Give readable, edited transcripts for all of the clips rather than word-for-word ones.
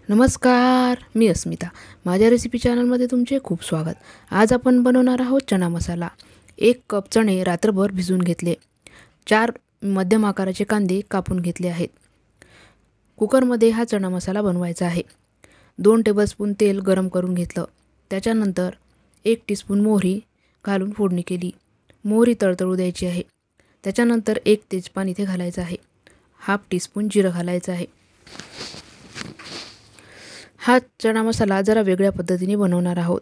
नमस्कार, मी अस्मिता. माझ्या रेसिपी चॅनलमध्ये तुमचे खूप स्वागत. आज आपण बनवणार आहोत चणा मसाला. 1 कप चणे रात्रभर भिजवून घेतले. 4 मध्यम आकाराचे कांदे कापून घेतले आहेत. कुकरमध्ये हा चणा मसाला बनवायचा आहे. 2 टेबलस्पून तेल गरम करून घेतलं. त्याच्यानंतर 1 टीस्पून मोहरी घालून फोडणी केली. मोहरी तळतळू द्यायची आहे. त्याच्यानंतर 1 तेजपान इथे घालायचं आहे. हाफ टीस्पून जिरं घालायचं आहे. हा चणा मसाला जरा वेगळ्या पद्धतीने बनवणार आहोत.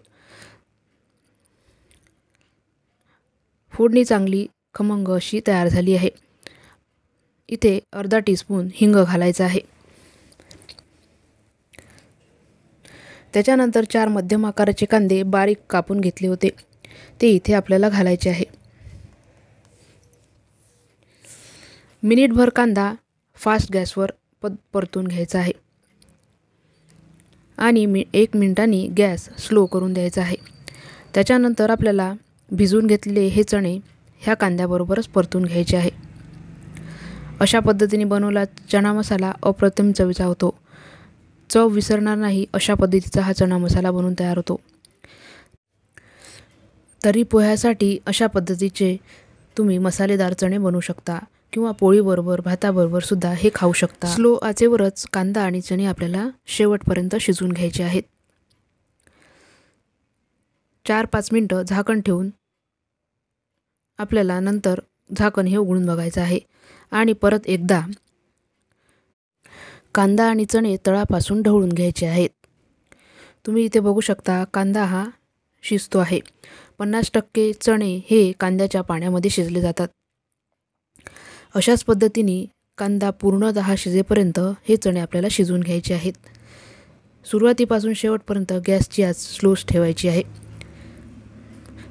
फोडणी चांगली खमंग अशी तयार झाली आहे. इथे अर्धा टीस्पून हिंग घालायचा आहे. त्याच्यानंतर 4 मध्यम आकाराचे कांदे बारीक कापून घेतले होते ते इथे आपल्याला घालायचे आहे. मिनिटभर कांदा फास्ट गॅसवर परतून घ्यायचा आहे आणि 1 मिनिटांनी गॅस स्लो करून द्यायचा आहे. त्याच्यानंतर आपल्याला भिजवून घेतलेले हे चणे ह्या कांद्याबरोबरच परतून घ्यायचे आहे. अशा पद्धतीने बनवला चणा मसाला अप्रतिम चवीचा होतो. चव विसरणार नाही अशा पद्धतीचा हा चणा मसाला बनवून तयार होतो. तरी पोह्यासाठी अशा पद्धतीचे तुम्ही मसालेदार चणे बनवू शकता किंवा पोळीबरोबर भाताबरोबर सुद्धा हे खाऊ शकता. स्लो आचेवरच कांदा आणि चणे आपल्याला शेवटपर्यंत शिजवून घ्यायचे आहेत. 4-5 मिनिटं झाकण ठेवून आपल्याला नंतर झाकण हे उघडून बघायचं आहे आणि परत एकदा कांदा आणि चणे तळापासून ढवळून घ्यायचे आहेत. तुम्ही इथे बघू शकता कांदा हा शिजतो आहे. 50% चणे हे कांद्याच्या पाण्यामध्ये शिजले जातात. अशाच पद्धतीने कांदा पूर्णतः शिजेपर्यंत हे चणे आपल्याला शिजवून घ्यायचे आहेत. सुरुवातीपासून शेवटपर्यंत गॅसची आच स्लोच ठेवायची आहे.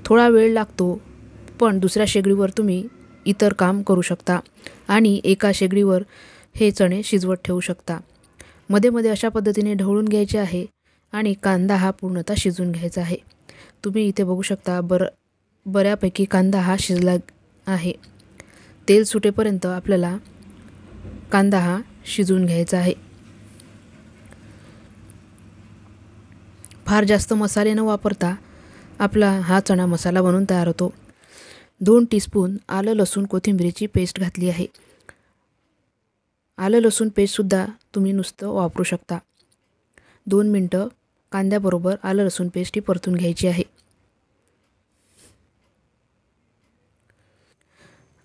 थोडा वेळ लागतो पण दुसऱ्या शेगडीवर तुम्ही इतर काम करू शकता आणि एका शेगडीवर हे चणे शिजवत ठेवू शकता. मध्ये मध्ये अशा पद्धतीने ढवळून घ्यायचे आहे आणि कांदा हा पूर्णतः शिजवून घ्यायचा आहे. तुम्ही इथे बघू शकता बऱ्यापैकी कांदा हा शिजला आहे. तेल सुटेपर्यंत आपल्याला कांदा हा शिजवून घ्यायचा आहे. फार जास्त मसाले न वापरता आपला हा चणा मसाला बनवून तयार होतो. 2 टीस्पून आलं लसूण कोथिंबीरीची पेस्ट घातली आहे. आलं लसूण पेस्टसुद्धा तुम्ही नुसतं वापरू शकता. 2 मिनटं कांद्याबरोबर आलं लसूण पेस्ट ही परतून घ्यायची आहे.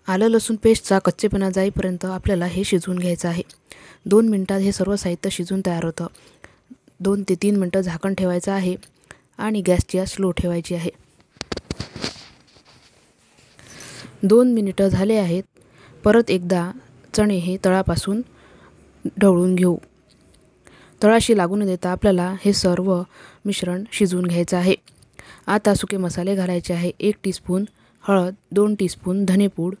आलं लसूण पेस्टचा कच्चेपणा जाईपर्यंत आपल्याला हे शिजवून घ्यायचं आहे. 2 मिनटात हे सर्व साहित्य शिजून तयार होतं. 2 ते 3 मिनटं झाकण ठेवायचं आहे आणि गॅसची आच स्लो ठेवायची आहे. 2 मिनिटं झाले आहेत. परत एकदा चणे हे तळापासून ढवळून घेऊ. तळाशी लागू न देता आपल्याला हे सर्व मिश्रण शिजवून घ्यायचं आहे. आता सुके मसाले घालायचे आहे. 1 टीस्पून हळद, 2 टीस्पून धनेपूड,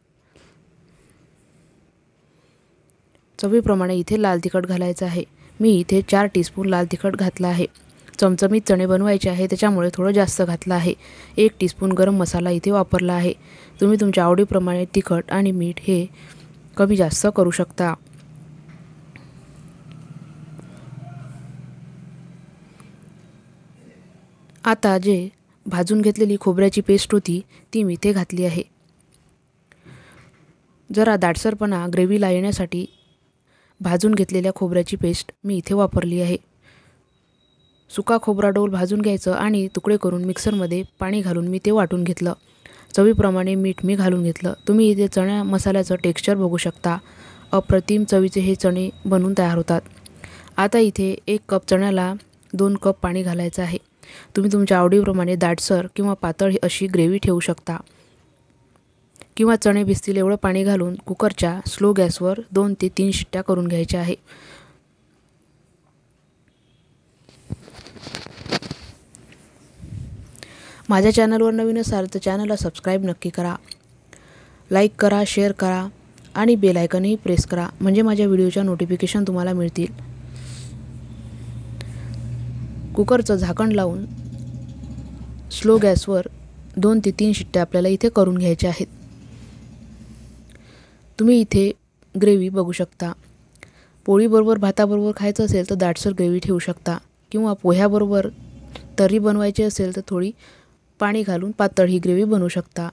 चवीप्रमाणे इथे लाल तिखट घालायचं आहे. मी इथे 4 टीस्पून लाल तिखट घातला आहे. चमचमीत चणे बनवायचे आहे त्याच्यामुळे थोडं जास्त घातलं आहे. 1 टीस्पून गरम मसाला इथे वापरला आहे. तुम्ही तुमच्या आवडीप्रमाणे तिखट आणि मीठ हे कमी जास्त करू शकता. आता जे भाजून घेतलेली खोबऱ्याची पेस्ट होती ती मी इथे घातली आहे. जरा दाटसरपणा ग्रेव्हीला येण्यासाठी भाजून घेतलेल्या खोबऱ्याची पेस्ट मी इथे वापरली आहे. सुका खोबरा डोल भाजून घ्यायचं आणि तुकडे करून मिक्सरमध्ये पाणी घालून मी ते वाटून घेतलं. चवीप्रमाणे मीठ मी घालून घेतलं. तुम्ही इथे चण्या मसाल्याचं टेक्स्चर बघू शकता. अप्रतिम चवीचे हे चणे बनवून तयार होतात. आता इथे 1 कप चण्याला 2 कप पाणी घालायचं आहे. तुम्ही तुमच्या आवडीप्रमाणे दाटसर किंवा पातळ अशी ग्रेव्ही ठेवू शकता किंवा चणे भिजतील एवढं पाणी घालून कुकरच्या स्लो गॅसवर 2 ते 3 शिट्ट्या करून घ्यायच्या आहे. माझ्या चॅनलवर नवीन असाल तर चॅनलला सबस्क्राईब नक्की करा. लाईक करा, शेअर करा आणि बेल आयकॉनही प्रेस करा म्हणजे माझ्या व्हिडिओच्या नोटिफिकेशन तुम्हाला मिळतील. कुकरचं झाकण लावून स्लो गॅसवर 2 ते 3 शिट्ट्या आपल्याला इथे करून घ्यायच्या आहेत. तुम्ही इथे ग्रेव्ही बघू शकता. पोळीबरोबर भाताबरोबर खायचं असेल तर दाटसर ग्रेव्ही ठेवू शकता, किंवा पोह्याबरोबर तर्री बनवायची असेल तर थोडी पाणी घालून पातळ ही ग्रेव्ही बनवू शकता.